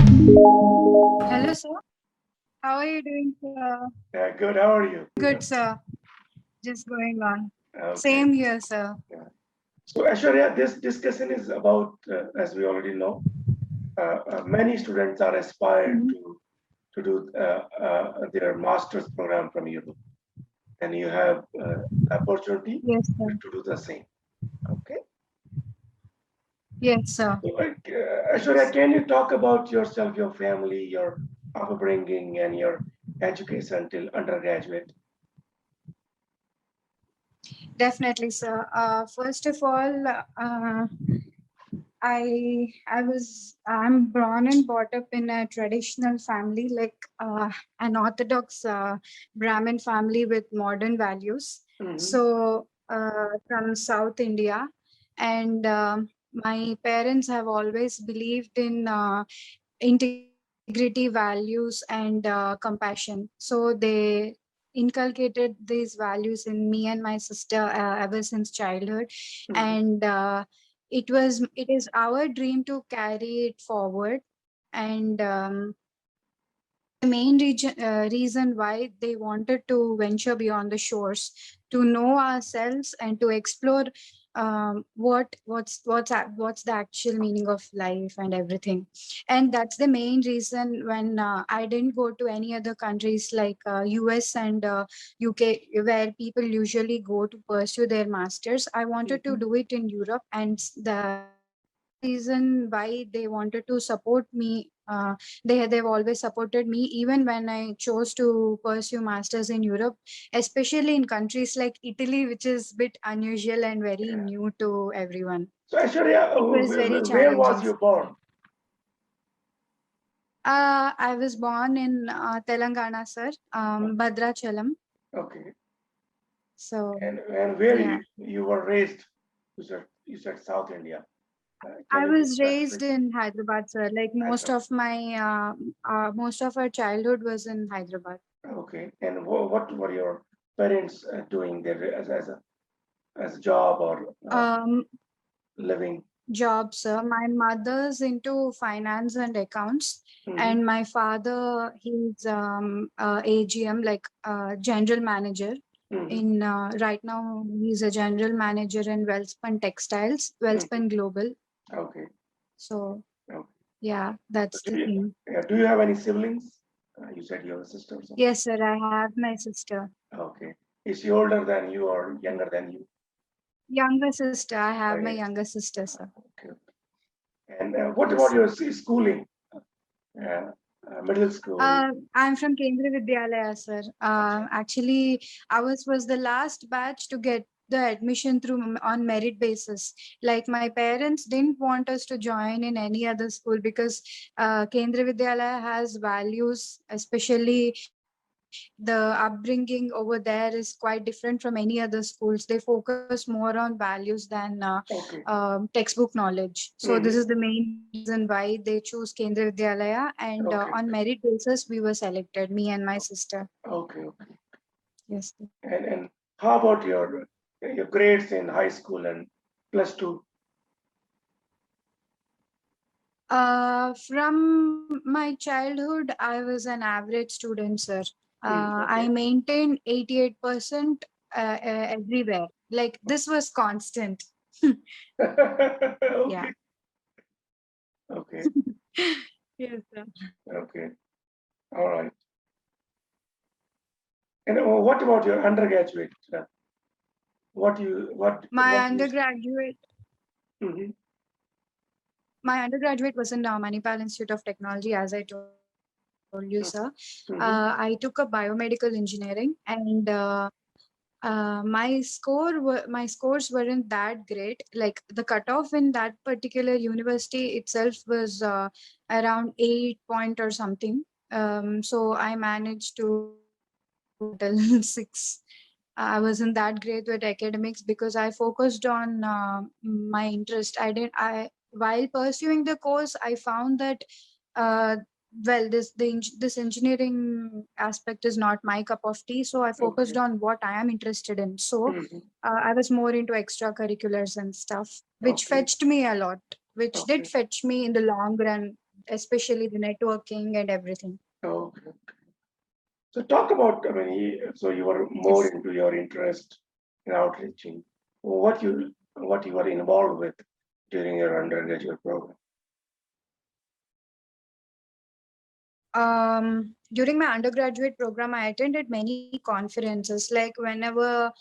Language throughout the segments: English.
Hello, sir. How are you doing, sir? Good. How are you? Good, sir. Just going on. Okay. Same here, sir. Yeah. So, Aishwarya, this discussion is about, as we already know, many students are aspired Mhm. to do their master's program from Europe, and you have the opportunity Yes, sir. to do the same. Okay. Yes, sir. So, Aishwarya, can you talk about yourself, your family, your upbringing, and your education till undergraduate? Definitely, sir. First of all, I'm born and brought up in a traditional family, like an Orthodox Brahmin family with modern values. Hmm. So from South India, and my parents have always believed in integrity, values, and compassion. So they inculcated these values in me and my sister ever since childhood, Hmm. and it is our dream to carry it forward. And the main reason why they wanted to venture beyond the shores, to know ourselves and to explore what's the actual meaning of life and everything. And that's the main reason when I didn't go to any other countries like US and UK, where people usually go to pursue their masters. I wanted to Hmm. do it in Europe, and the main reason why they wanted to support me, they've always supported me even when I chose to pursue masters in Europe, especially in countries like Italy, which is a bit unusual and very Yeah. new to everyone. So, Aishwarya, It was very where was challenging. you born? I was born in Telangana, sir, Bhadrachalam. Okay. So And where yeah, you were raised? You said South India. Can I you be was specific? raised in Hyderabad, sir. Like Hyderabad. most of our childhood was in Hyderabad. Okay. And what were your parents doing there as a job or Um, living? Job, sir. My mother's into finance and accounts, Hmm. and my father, he's AGM, like general manager. Hmm. In right now, he's a general manager in Wellspun Textiles, Hmm. Wellspun Global. Okay. So Okay. yeah, So that's the thing. do you have any siblings? You said you have a sister or something. Yes, sir. I have my sister, Okay. Is she older than you or younger than you? younger sister. I Oh, have my yes. younger sister, sir. Okay. And what Yes, about sir. your schooling? Middle school. I'm from Kendriya Vidyalaya, sir. Actually, ours was the last batch to get the admission through on merit basis. Like my parents didn't want us to join in any other school because Kendriya Vidyalaya has values, especially the upbringing over there is quite different from any other schools. They focus more on values than Okay. textbook knowledge. So this Hmm. is the main reason why they choose Kendriya Vidyalaya, and Okay. on merit basis we were selected, me and my Okay. sister. Okay. Okay. Yes. And how about your grades in high school and plus two? From my childhood, I was an average student, sir. I Okay. maintained 88% everywhere. Like this was constant. Yeah. Okay. Okay. Yes, sir. Okay. All right. And what about your undergraduate? What you My what you? undergraduate, Mhm. my undergraduate was in Manipal Institute of Technology, as I told you, sir. I took a Mhm. biomedical engineering, and my scores weren't that great. Like the cutoff in that particular university itself was around 8 point or something. So I managed to get till 6. I wasn't that great with academics because I focused on my interest. I didn't. I While pursuing the course, I found that uh, this engineering aspect is not my cup of tea. So I focused Okay. on what I am interested in. So Mhm. I was more into extracurriculars and stuff, which Okay. fetched me a lot. Which did Okay. fetch me in the long run especially the networking and everything. Okay. So talk about, I mean, so you were more Yes. into your interest in outreaching. What you were involved with during your undergraduate program. During my undergraduate program, I attended many conferences. Like whenever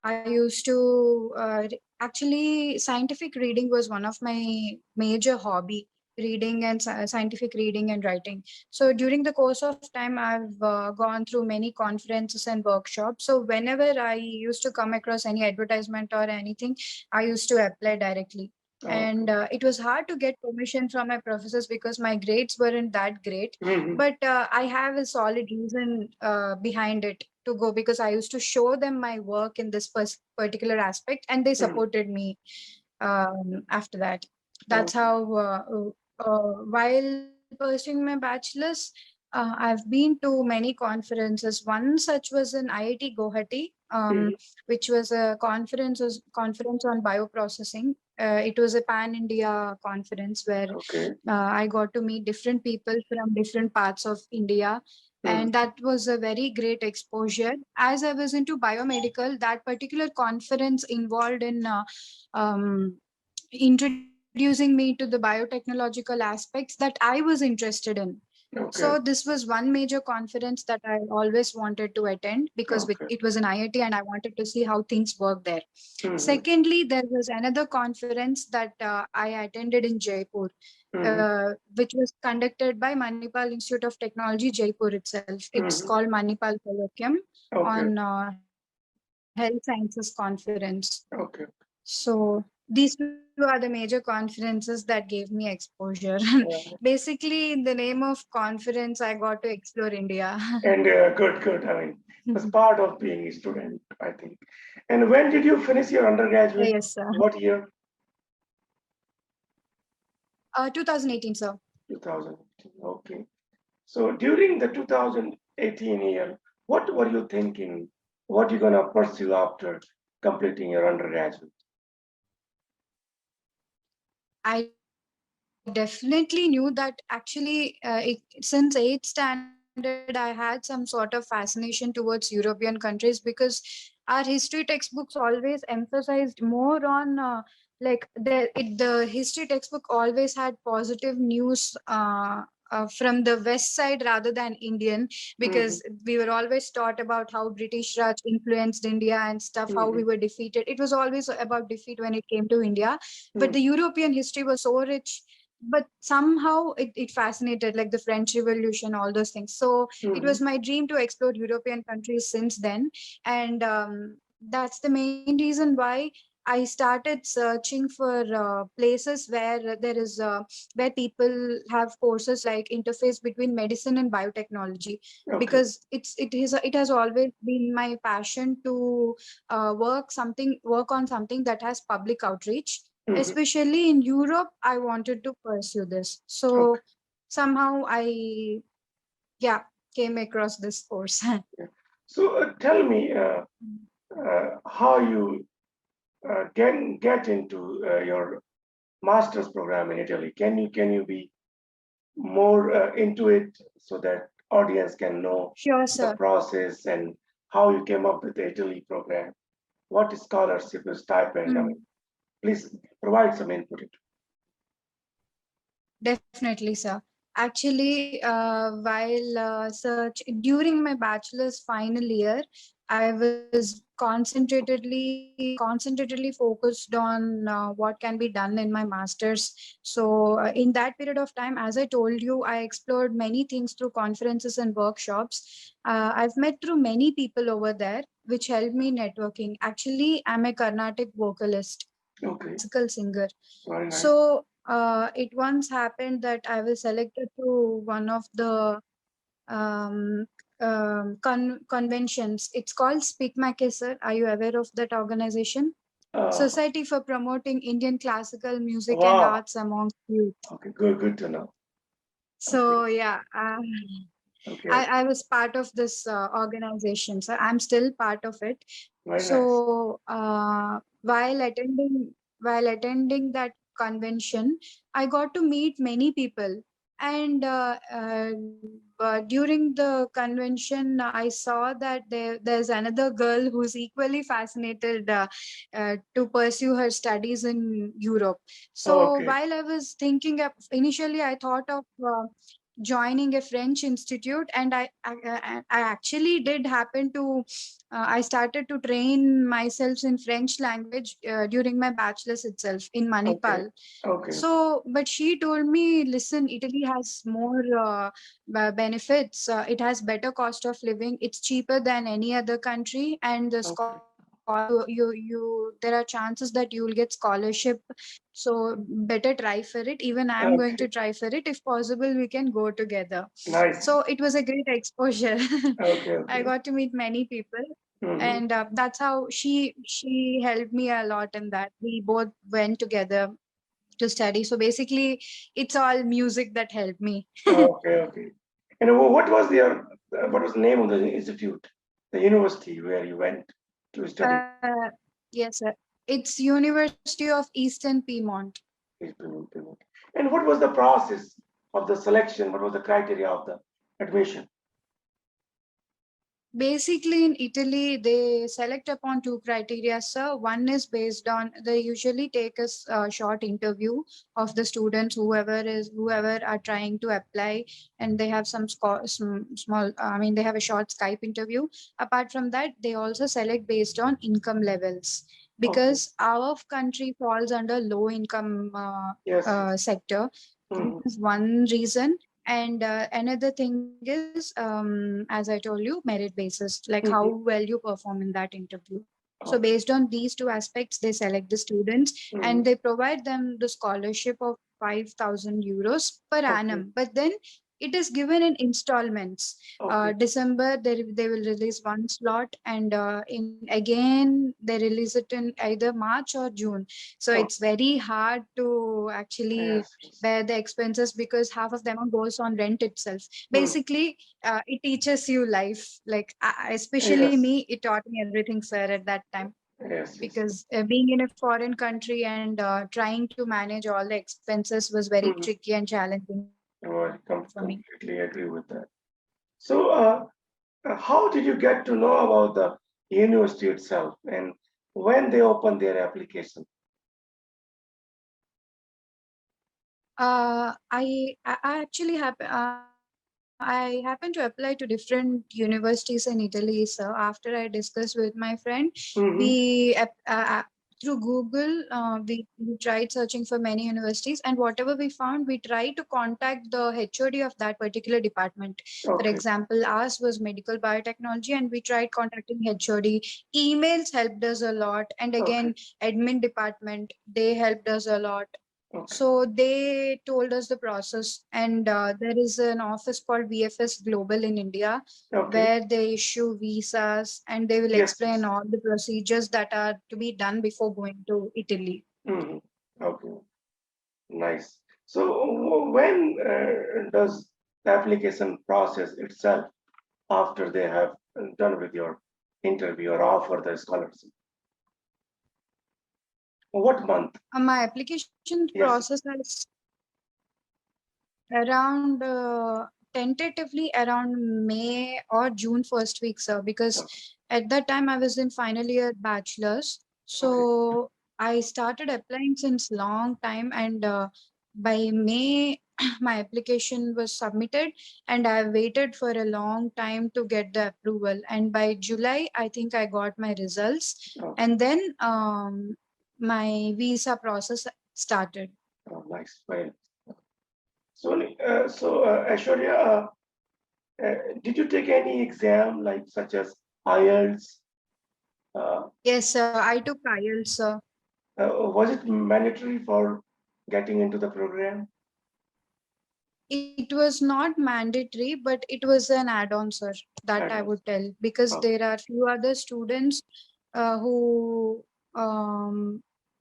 I used to, actually, scientific reading was one of my major hobby. Reading and scientific reading and writing. So during the course of time, I've gone through many conferences and workshops. So whenever I used to come across any advertisement or anything, I used to apply directly. Okay. And it was hard to get permission from my professors because my grades weren't that great, Hmm. but I have a solid reason behind it to go, because I used to show them my work in this particular aspect, and they Hmm. supported me after that. That's Okay. how, while pursuing my bachelor's, I've been to many conferences. One such was in IIT Guwahati, Hmm. which was a conference on bioprocessing. It was a pan India conference where Okay. I got to meet different people from different parts of India. Hmm. And that was a very great exposure. As I was into biomedical, that particular conference involved in introducing me to the biotechnological aspects that I was interested in. So Okay. this was one major conference that I always wanted to attend, because Okay. it was an IIT and I wanted to see how things work there. Hmm. Secondly, there was another conference that I attended in Jaipur, Hmm. which was conducted by Manipal Institute of Technology, Jaipur itself. It's Hmm. called Manipal Colloquium Okay. on Health Sciences Conference. Okay. So these two are the major conferences that gave me exposure. Uh, Basically, in the name of conference, I got to explore India. and good, good. I mean, that's part of being a student, I think. And when did you finish your undergraduate? Yes, sir. What year? 2018, sir. 2018. Okay. So during the 2018 year, what were you thinking? What you gonna pursue after completing your undergraduate? I definitely knew that actually, since eighth standard, I had some sort of fascination towards European countries, because our history textbooks always emphasized more on, like the history textbook always had positive news from the West side rather than Indian, Hmm. because we were always taught about how British Raj influenced India and stuff, how Hmm. we were defeated. It was always about defeat when it came to India, but Hmm. the European history was so rich. But somehow it fascinated, like the French Revolution, all those things. So it Hmm. was my dream to explore European countries since then. And that's the main reason why I started searching for places where where people have courses like interface between medicine and biotechnology, Okay. because it has always been my passion to work on something that has public outreach. Hmm. Especially in Europe, I wanted to pursue this. Okay. So somehow I, yeah, came across this course. Yeah. So tell me how you get into your master's program in Italy. Can you be more into it so that audience can know Sure, the sir. process and how you came up with the Italy program? What scholarship is stipend? I mean, Mm. please provide some input. Definitely, sir. Actually, while during my bachelor's final year, I was concentratedly focused on what can be done in my master's. So, in that period of time, as I told you, I explored many things through conferences and workshops. I've met through many people over there, which helped me networking. Actually, I'm a Carnatic vocalist, Okay, classical singer. very nice. So it once happened that I was selected to one of the um, conventions. It's called Speak Sir. Are you aware of that organization? Uh, Society for Promoting Indian Classical Music and wow. Arts Amongst Youth. Okay, good to know. Okay, So yeah, okay, I was part of this organization. So I'm still part of it. very nice. So while attending that convention, I got to meet many people. And during the convention, I saw that there's another girl who's equally fascinated to pursue her studies in Europe. So Okay, while I was thinking of, initially I thought of joining a French institute, and I actually did happen to I started to train myself in French language during my bachelor's itself in okay, Manipal. okay, So, but she told me, listen, Italy has more benefits. It has better cost of living. It's cheaper than any other country, and the okay. there are chances that you will get scholarship. So, better try for it. Even I'm going Okay, to try for it. If possible, we can go together. nice. So it was a great exposure. Okay, I okay. got to meet many people, Mm-hmm. and that's how she helped me a lot in that. We both went together to study. So basically, it's all music that helped me. Okay, okay. And what was the name of the institute, the university where you went to study? Yes, sir. It's University of Eastern Piedmont. And what was the process of the selection? What was the criteria of the admission? Basically, in Italy, they select upon two criteria, sir. One is based on they usually take a short interview of the students, whoever are trying to apply, and they have some small. I mean, they have a short Skype interview. Apart from that, they also select based on income levels, Okay. because our country falls under low income Yes, yes. sector. This Mm-hmm. is one reason, and another thing is, as I told you, merit basis, like how Mm-hmm. well you perform in that interview. So Okay. based on these two aspects, they select the students, Mm-hmm. and they provide them the scholarship of 5,000 euros per Okay. annum. But then it is given in installments. Okay. December, they will release one slot, and in again they release it in either March or June. So Oh, it's very hard to actually yes, yes. bear the expenses, because half of the amount goes on rent itself. Mm. Basically, it teaches you life. Like especially Yes, me, it taught me everything, sir, at that time. yes, yes. Because being in a foreign country and trying to manage all the expenses was very Mm-hmm. tricky and challenging for me. Completely agree with that. So, how did you get to know about the university itself and when they opened their application? I happened to apply to different universities in Italy. So after I discussed with my friend, Mm-hmm. through Google, we tried searching for many universities, and whatever we found, we tried to contact the HOD of that particular department. For Okay, example, ours was medical biotechnology, and we tried contacting HOD. Emails helped us a lot, and okay, again, admin department, they helped us a lot. okay, So they told us the process, and there is an office called VFS Global in India, okay. where they issue visas, and they will Yes, explain yes. all the procedures that are to be done before going to Italy. Mm-hmm. Okay, nice. So, when does the application process itself after they have done with your interview or offer the scholarship? What month? My application Yes. process has around tentatively around May or June first week, sir, because Okay. at that time I was in final year bachelor's. Okay. So I started applying since long time, and by May my application was submitted, and I waited for a long time to get the approval. And by July, I think I got my results, Okay. and then my visa process started. Oh, nice. Very nice. So, Aishwarya, did you take any exam like such as IELTS? Uh, Yes, sir, I took IELTS, sir. was it mandatory for getting into the program? It was not mandatory, but it was an add-on, sir. That I Add-ons. would tell, because Okay. there are few other students who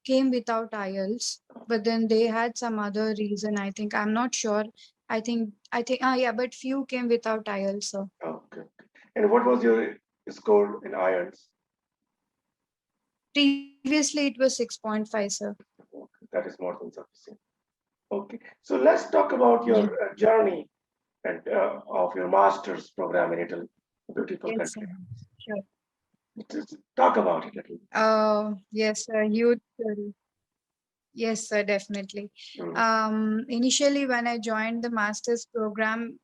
came without IELTS, but then they had some other reason. I think I'm not sure. I think yeah, but few came without IELTS, sir. Okay. Okay. And what was your score in IELTS? Previously, it was 6.5, sir. Okay. That is more than sufficient. Okay. So let's talk about your Yeah. journey and of your master's program in Italy, a beautiful Yes, sir. country. Sure. Just talk about it a little. Yes, sir. Huge story. Yes, sir, definitely. Mm, Initially, when I joined the master's program,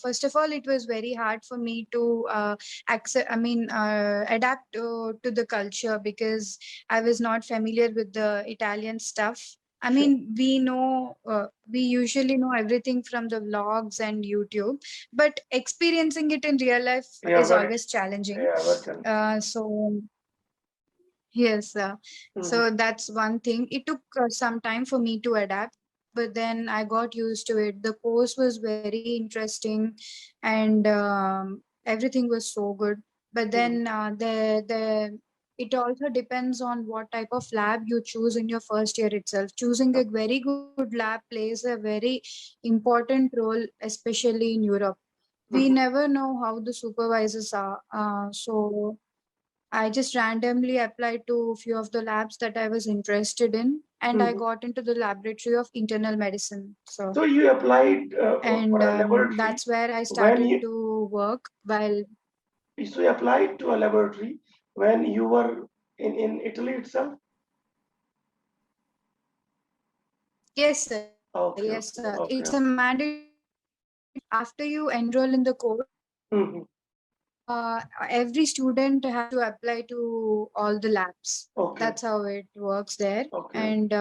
first of all, it was very hard for me to adapt to the culture because I was not familiar with the Italian stuff. I sure. mean, we usually know everything from the vlogs and YouTube, but experiencing it in real life Yeah, is very, always challenging. yeah, well done. So yes, Mm-hmm, so that's one thing. It took some time for me to adapt, but then I got used to it. The course was very interesting, and everything was so good. But mm-hmm, then it also depends on what type of lab you choose in your first year itself. Choosing a very good lab plays a very important role, especially in Europe. We mm-hmm, never know how the supervisors are. So I just randomly applied to a few of the labs that I was interested in, and I mm-hmm. got into the laboratory of internal medicine. So, So you applied for and a laboratory that's where I when started you to work. While so you applied to a laboratory when you were in Italy itself? yes, sir, yes, sir. Okay, It's okay, a okay. mandatory thing. After you enroll in the course, Mm-hmm. every student has to apply to all the labs. Okay, That's how it works there, okay. and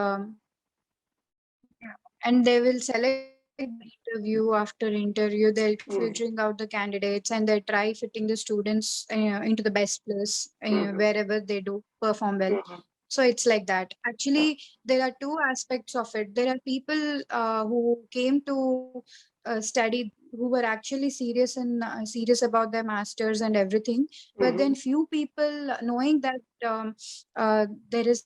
and they will select the interview after interview. They'll keep filtering Mm-hmm, out the candidates and they try fitting the students into the best place mm-hmm, wherever they do perform well. mm-hmm. So it's like that. Actually, there are two aspects of it. There are people who came to study, who were actually serious about their masters and everything. But Mm-hmm, then few people, knowing that there is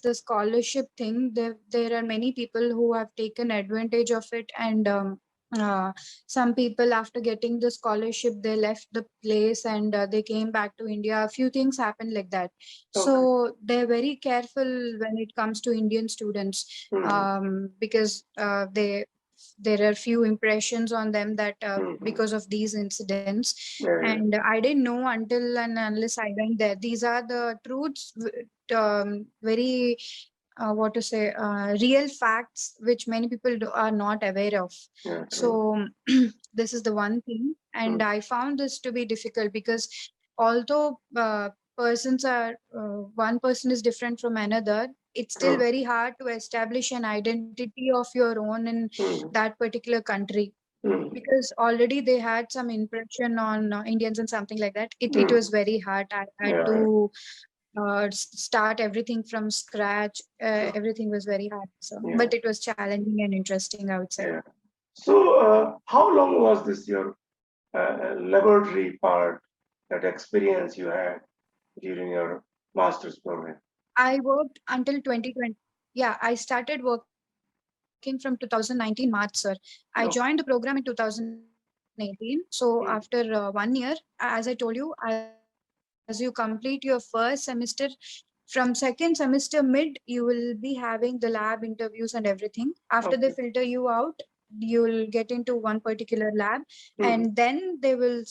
the scholarship thing, there are many people who have taken advantage of it, and uh, some people, after getting the scholarship, they left the place and they came back to India. A few things happened like that. okay. So they're very careful when it comes to Indian students, Mm-hmm, because there are few impressions on them that mm-hmm. because of these incidents. Yeah, yeah, And I didn't know until and unless I went there. These are the truths, very what to say, real facts which many people are not aware of. yeah, true. So this is the one thing, and Mm, I found this to be difficult because although persons are one person is different from another, it's still true. very hard to establish an identity of your own in Mm, that particular country, mm, because already they had some impression on Indians and something like that. It mm. was very hard. I had Yeah, to start everything from scratch. true. Everything was very hard. So, Yeah, but it was challenging and interesting, I would say. yeah. So, how long was this your laboratory part, that experience you had during your master's program? I worked until 2020. Yeah, I started working from 2019 March, sir. I joined the program in Okay. 2018. So after 1 year, as I told you, as you complete your first semester, from second semester mid, you will be having the lab interviews and everything. After they filter you out, Okay. you'll get into one particular lab, and then they will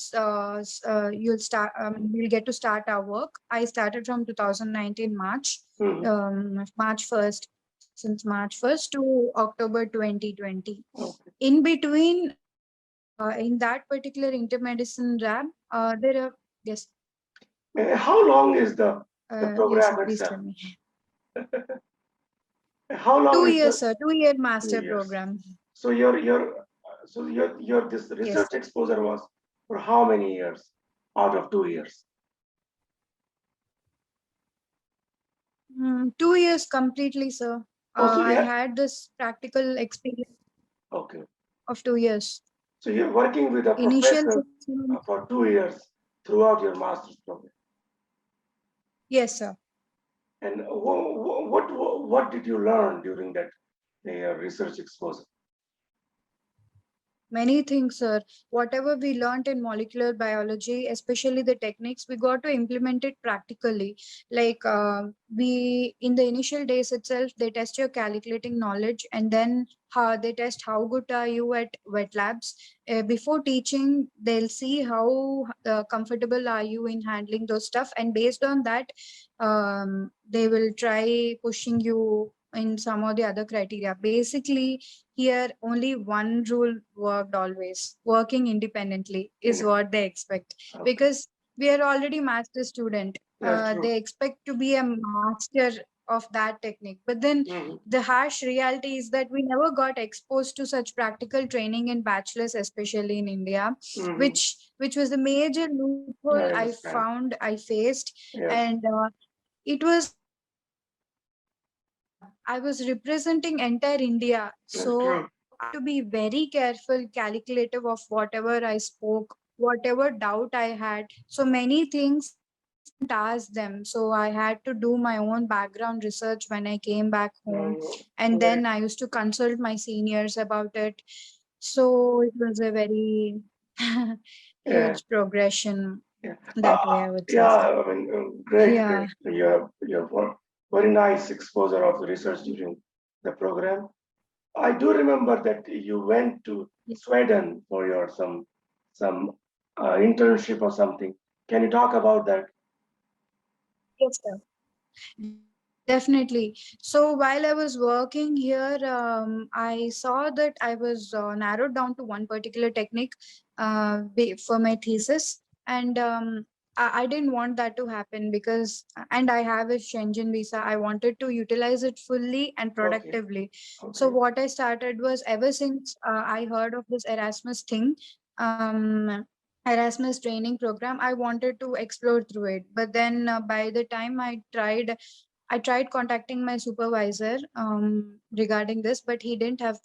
you'll get to start our work. I started from 2019 March, Mm-hmm. March 1st, since March 1st to October 2020. Okay. In between, in that particular intermedicine lab, there are, yes, How long is the yes, sir, program please itself? tell me. How long Two is years, the sir, 2 year 2 years? master program. So your this research Yes. exposure was for how many years out of 2 years? 2 years completely, sir. Also, I had this practical experience okay. of 2 years. So you're working with a Initial professor 6 months. for 2 years throughout your master's program. Yes, sir. And what did you learn during that research exposure? Many things, sir. Whatever we learned in molecular biology, especially the techniques, we got to implement it practically. Like we, in the initial days itself, they test your calculating knowledge, and then how they test how good are you at wet labs. Before teaching, they'll see how comfortable are you in handling those stuff, and based on that, they will try pushing you in some or the other criteria. Basically, here, only one rule worked always. Working independently is And what they expect okay, because we are already master student. yeah, true. They expect to be a master of that technique. But then Mm-hmm. the harsh reality is that we never got exposed to such practical training in bachelor's, especially in India, Mm-hmm. which was the major loophole I I understand. found, I faced, Yes, and it was I was representing entire India, true. so I had to be very careful, calculative of whatever I spoke, whatever doubt I had. So many things I couldn't ask them. So I had to do my own background research when I came back home, and Very, then I used to consult my seniors about it. So it was a very yeah, huge progression yeah. that way, I would say, Yeah, sir. I mean, great, Yeah. great. You have very nice exposure of the research during the program. I do remember that you went to Sweden for your some internship or something. Can you talk about that? Yes, sir. Definitely. So while I was working here, I saw that I was narrowed down to one particular technique for my thesis, and I didn't want that to happen because, and I have a Schengen visa. I wanted to utilize it fully and Okay, productively. So okay. what I started was ever since I heard of this Erasmus thing. Erasmus training program, I wanted to explore through it. But then by the time I tried contacting my supervisor regarding this, but he didn't have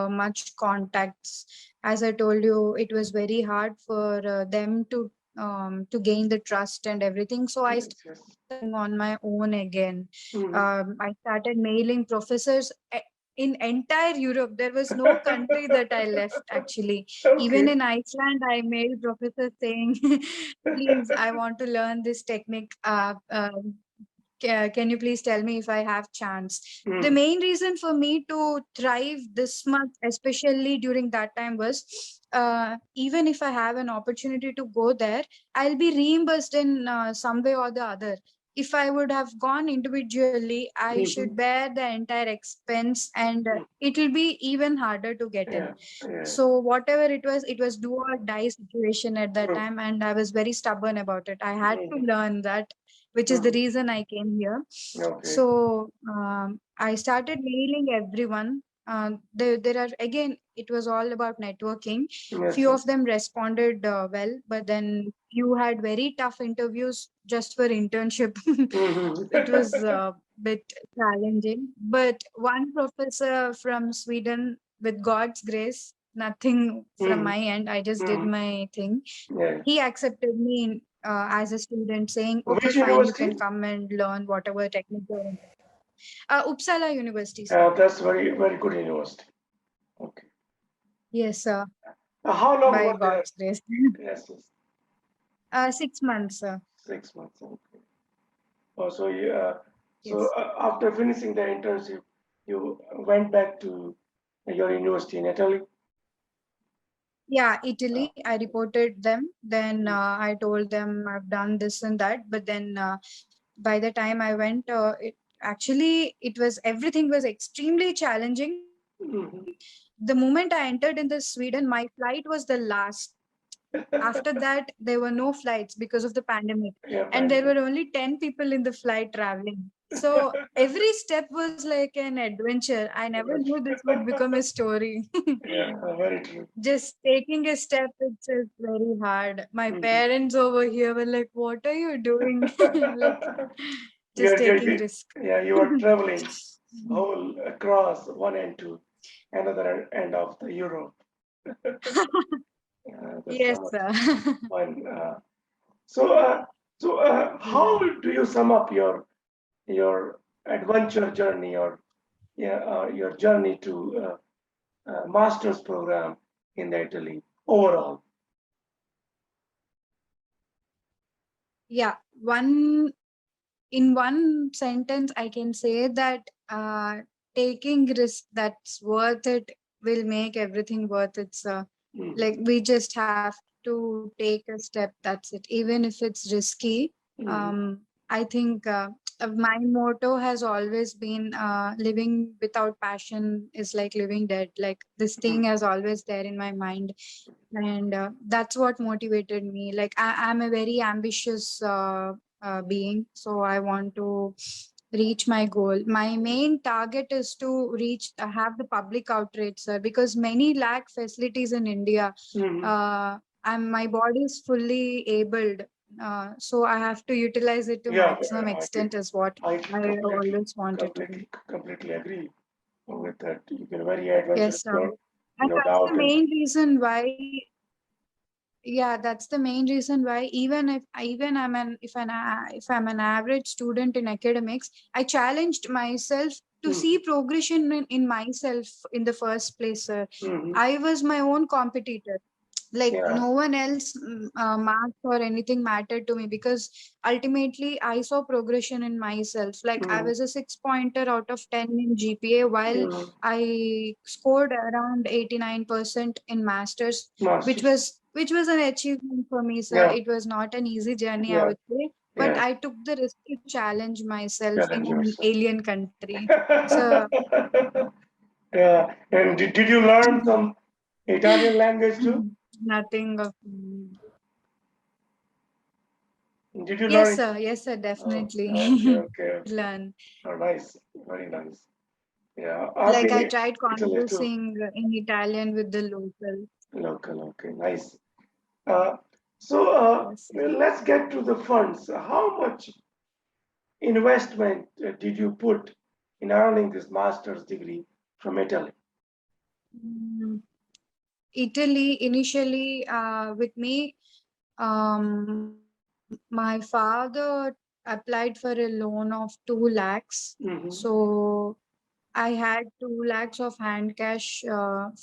much contacts. As I told you, it was very hard for them to gain the trust and everything. So I Yes, started yes. working on my own again. Mm-hmm. I started mailing professors in entire Europe. There was no country that I left actually. Even Okay. in Iceland, I mailed professors saying, "Please, I want to learn this technique. Can you please tell me if I have chance?" The Mm, main reason for me to thrive this much, especially during that time, was even if I have an opportunity to go there, I'll be reimbursed in some way or the other. If I would have gone individually, I should mm-hmm. bear the entire expense, and Mm, it will be even harder to get in. yeah, yeah. So whatever it was do or die situation at that True. time, and I was very stubborn about it. I had to Mm-hmm. learn that, which is the Mm-hmm. reason I came here. Okay. So I started mailing everyone. There are again, it was all about networking. Yes, Few of yes. them responded well, but then few had very tough interviews just for internship. It was Mm-hmm. a bit challenging. But one professor from Sweden, with God's grace, nothing from Mm-hmm. my end, I just did Mm-hmm. my thing. Yeah. He accepted me as a student, saying, "Okay, Which fine, you university? can come and learn whatever technique you're interested." Uppsala University, sir. That's very, very good university. Okay. Yes, sir. How long By were there? God's grace. Yes, yes. 6 months, sir. 6 months. Okay. Oh, so Yes. after finishing the internship, you went back to your university in Italy. Yeah, Uh, Italy. I reported them. Then mm, I told them I've done this and that. But then by the time I went, it was everything was extremely challenging. mhm. The moment I entered in the Sweden, my flight was the last. After that, there were no flights because of the pandemic, Yeah, and there were pandemic. only 10 people in the flight traveling. So every step was like an adventure. I never knew this would become a story. Yeah, very true. Just taking a step itself very hard. My Mhm. parents over here were like, "What are you doing?" Like, just You're, you're, taking you risk. yeah, you are traveling whole across one end to another end of the Europe. That's Yes, so much sir. fun. So, how Yeah. do you sum up your adventure journey or yeah, your journey to master's program? in Italy overall? Yeah, one in one sentence, I can say that taking risk that's worth it will make everything worth it. So, Mm-hmm. like we just have to take a step. That's it. Even if it's risky, Mm-hmm. I think my motto has always been living without passion is like living dead. Like this thing has always there in my mind, and that's what motivated me. Like I'm a very ambitious being, so I want to reach my goal. My main target is to reach have the public outreach, sir, because many lack facilities in India. Mm-hmm. And my body is fully abled, so I have to utilize it to Yeah, maximum I agree. extent is what I I completely, always wanted to do. completely agree with that. You've been a very adventurous Yes, sir. girl, And no that's the doubt. And main reason why. Yeah, that's the main reason why even if I'm an average student in academics, I challenged myself to see mm-hmm. progression in myself in the first place, sir. Mm-hmm. I was my own competitor. Like Yeah. no one else marks or anything mattered to me, because ultimately I saw progression in myself. Like I Mm-hmm. was a 6 pointer out of 10 in GPA, while Mm-hmm. I scored around 89% in masters, Masters. which was an achievement for me, sir. Yeah. It was not an easy journey, I Yeah. would say, but Yeah. I took the risk to challenge myself in Challenge an yourself. alien country. So Yeah. And did you learn some Italian language too? nothing of. Did you Yes, learn it? sir. Yes, sir. Oh, okay, Definitely. okay, okay. Learn. Oh, nice. Very nice. Yeah. I've Like been I in tried Italy too. conversing in Italian with the local. Local. Okay. Nice. Uh, so Yes, sir. let's get to the funds. How much investment did you put in earning this master's degree from Italy? Mm, Italy initially with me, my father applied for a loan of 2 lakhs. Mm-hmm. So I had 2 lakhs of hand cash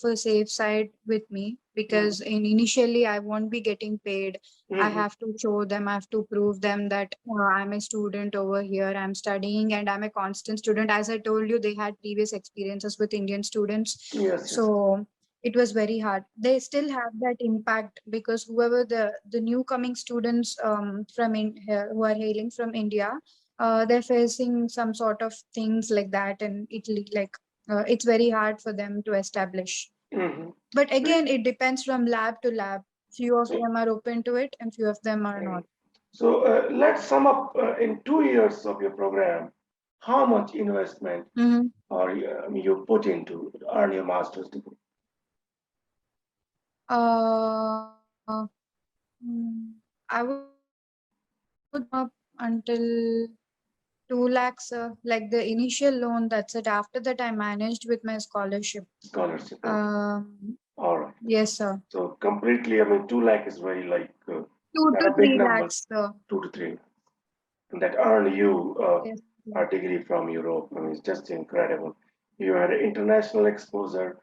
for safe side with me, because initially I won't be getting paid. I Mm-hmm. have to show them, I have to prove them that I'm a student over here, I'm studying and I'm a constant student. As I told you, they had previous experiences with Indian students. Yes, yes. So it was very hard. They still have that impact, because whoever the new coming students who are hailing from India, they're facing some sort of things like that in Italy. Like it's very hard for them to establish. Mm-hmm. But So, again, it depends from lab to lab. Few of so, them are open to it, and few of them are mm. not. So let's sum up in 2 years of your program, how much investment Mhm. or you put into earn your master's degree? Uh, I would say until 2 lakhs, like the initial loan. That's it. After that, I managed with my scholarship. Scholarship. Okay. Um, All right. yes, sir. So completely, I mean, 2 lakh is very like Two not to a big three number, lakhs, sir. 2 to 3, and that earn you Yes, sir. a degree from Europe. I mean, it's just incredible. You had international exposure,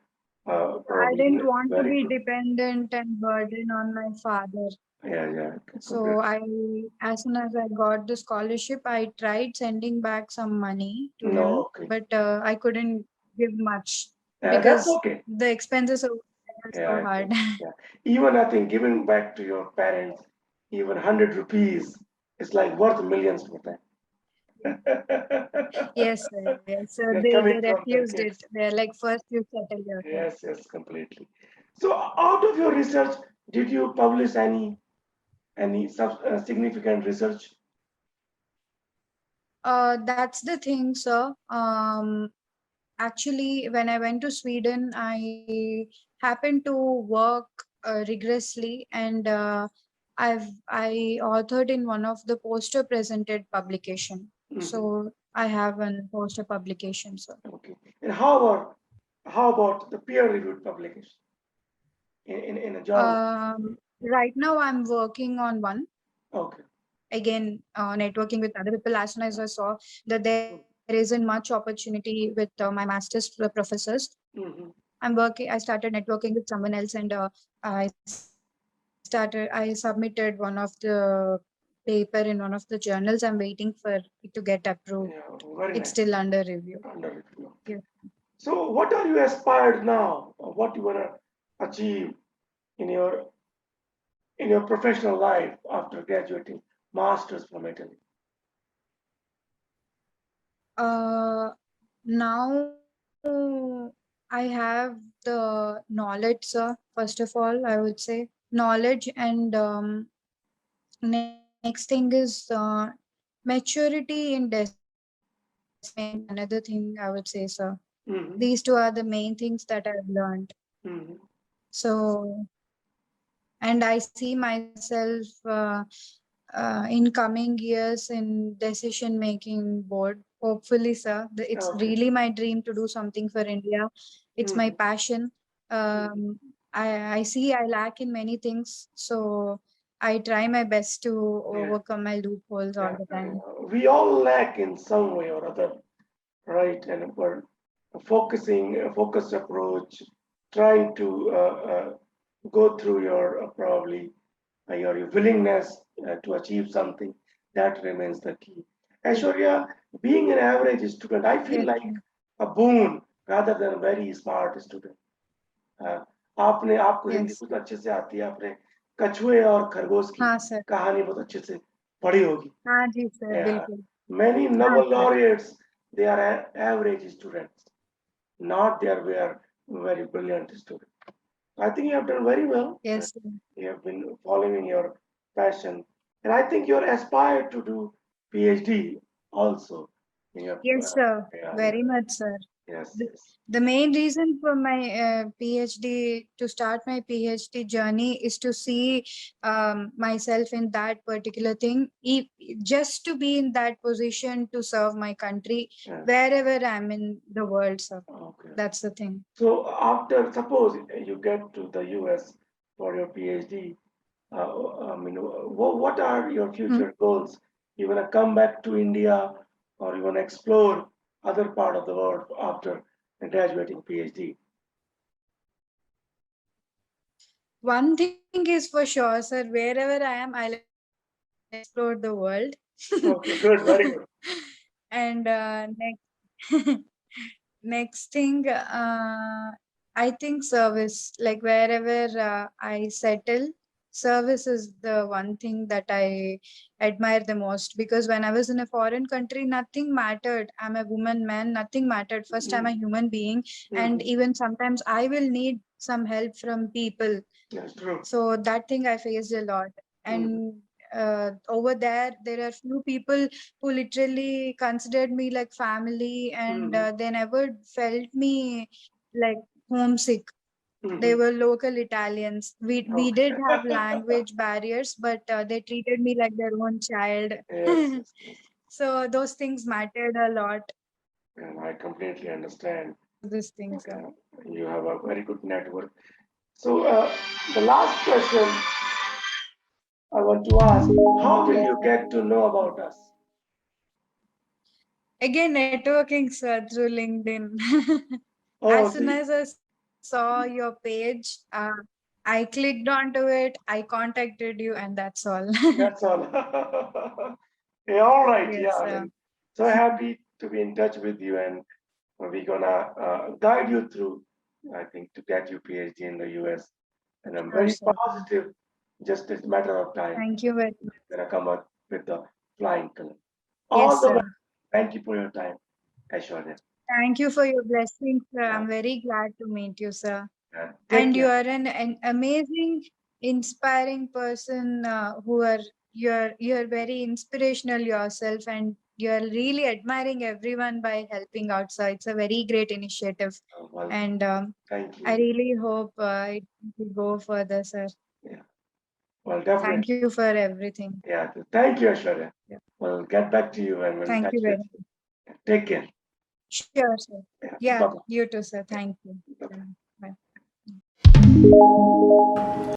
I probably didn't want to very be good. dependent and burden on my father. Yeah, yeah, So completely. as soon as I got the scholarship, I tried sending back some money to No, him, okay. but I couldn't give much, That's because okay. the expenses are so Yeah, hard. yeah. Even I think giving back to your parents, even 100 rupees, is like worth millions for them. Yes, sir. Yes, sir. They're They coming from their refused it. kids. They're like, first you settle yourself. Yes, yes, completely. So, out of your research, did you publish any significant research? That's the thing, sir. Actually, when I went to Sweden, I happened to work rigorously, and I authored in one of the poster presented publication. Hmm. So I have an poster publication, sir. Okay. And how about the peer-reviewed publication in a journal? Right now, I'm working on one. Okay. Again, networking with other people. As soon as I saw that there isn't much opportunity with my master's professors, Mm-hmm. I started networking with someone else, and I submitted one of the paper in one of the journals. I'm waiting for it to get approved. Yeah, very It's nice. still under review. Under review. Okay. Yeah. So, what are you aspired now? Or what you wanna achieve in your professional life after graduating masters from Italy? Now I have the knowledge, sir. First of all, I would say knowledge, and next thing is maturity in decision making. Another thing I would say, sir. Mm-hmm. These two are the main things that I've learned. Mm-hmm. So, and I see myself in coming years in decision making board. Hopefully, sir. It's Okay. really my dream to do something for India. It's my Mm-hmm. passion. Mm-hmm. I see I lack in many things, so I try my best to Yeah. overcome my loopholes all Yeah. the time. We all lack in some way or other, right? And we're focusing, a focused approach, trying to go through your probably your willingness to achieve something. That remains the key. Aishwarya, being an average student, I feel Yes, like sir. a boon rather than a very smart student. अ, आपने आपको Hindi Yes. बहुत अच्छे से आती है आपने कछुए और खरगोश की हाँ सर. कहानी बहुत अच्छे से पढ़ी होगी हाँ जी सर, बिल्कुल. many हाँ Nobel sir. laureates they are average students not they are very brilliant students. I think you have done very well. Yes, sir. You have been following your passion, and I think you're aspired to do PhD also. In your, Yes, sir. yeah, yeah, Very much, sir. yes, The, yes. the main reason for my PhD, to start my PhD journey, is to see myself in that particular thing, just to be in that position to serve my country Yeah. wherever I'm in the world, sir. Okay. That's the thing. So after, suppose you get to the US for your PhD, I mean, what are your Hmm. future goals? You want to come back to India, or you want to explore other part of the world after graduating PhD? One thing is for sure, sir. Wherever I am, I'll explore the world. Okay, good, very good. And next thing, I think service, like wherever I settle, service is the one thing that I admire the most, because when I was in a foreign country, nothing mattered. I'm a woman, man, nothing mattered. First, I'm a human being, and Mm-hmm. even sometimes I will need some help from people. That's true. So that thing I faced a lot. Mm-hmm. And over there are few people who literally considered me like family, and Mm-hmm. they never felt me like homesick. They Mm-hmm. were local Italians. We Okay. did have language barriers, but they treated me like their own child. Yes, yes, yes. So those things mattered a lot. And I completely understand. These things. You have a very good network. So the last question I want to ask, how did Yes, you sir. get to know about us? Again, networking, sir, through LinkedIn. Oh, As soon see, as I saw your page, I clicked onto it, I contacted you, and that's all. that's all. Yeah, all right. Yes, Yeah, I sir. mean, so happy to be in touch with you, and we're gonna guide you through, I think, to get your PhD in the US. And I'm Sure, very sir. positive, just a matter of time, Thank you very much. gonna come up with the flying color. All Yes, the sir. best. Thank you for your time, Aishwarya. Thank you for your blessings, sir. Yeah, I'm very glad to meet you, sir. take And you care. are an amazing, inspiring person, you're very inspirational yourself, and you're really admiring everyone by helping out. So it's a very great initiative, Well, and thank I you. really hope it will go further, sir. Yeah, well, definitely. Thank you for everything. Yeah, thank you, Aishwarya. Yeah. We'll get back to you and we'll Thank touch you with very you. much. Take care. Sure, sir. Yeah, Yeah, bye-bye. you too, sir. Thank you. Bye-bye. Bye.